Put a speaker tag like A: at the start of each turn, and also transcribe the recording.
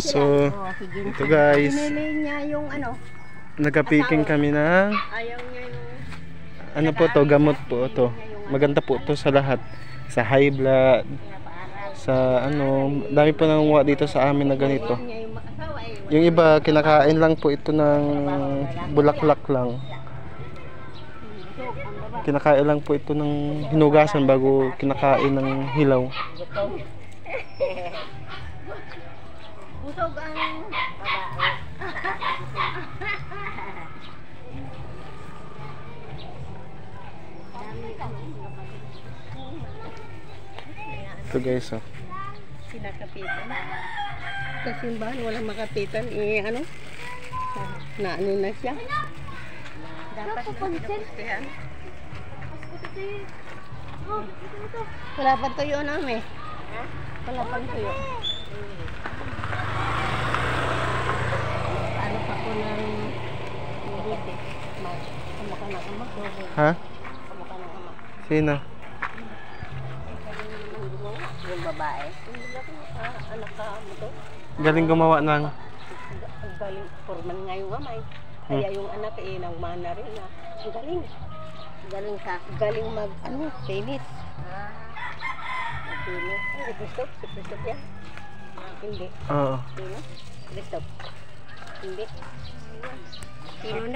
A: So, ito guys.
B: Pinili niya yung ano.
A: Nagka-picking kami ng
B: Ayaw niya yung
A: ano po to, gamot po to. Maganda po to sa lahat. Sa high blood, sa ano, dami po nangunguha dito sa amin na ganito. Yung iba kinakain lang po ito ng bulaklak lang. Kinakain lang po ito ng hinugasan bago kinakain ng hilaw.
B: Busog ang
A: Ito guys, oh.
B: sinakapitan. Sa simbahan walang makapitan ano? Na ano na siya. Dapat napustihan. Wala pa tuyo namin. Wala pa tuyo. Ano pa ko ng buti. Kamukha ng ama.
A: Ha?
B: Kamukha ng ama.
A: Sino?
B: Yung babae. Hindi ako anak ka mo to.
A: Galing gumawa ng
B: Ang galing. Forman nga yung amay. Kaya yung anak nang mana rin na. Ang galing. Galing ka. Galing mag tennis. Tennis. Si Christoph. Si Christoph yan. Hindi.
A: oo.
B: Sino? Christoph. Hindi. Sino na?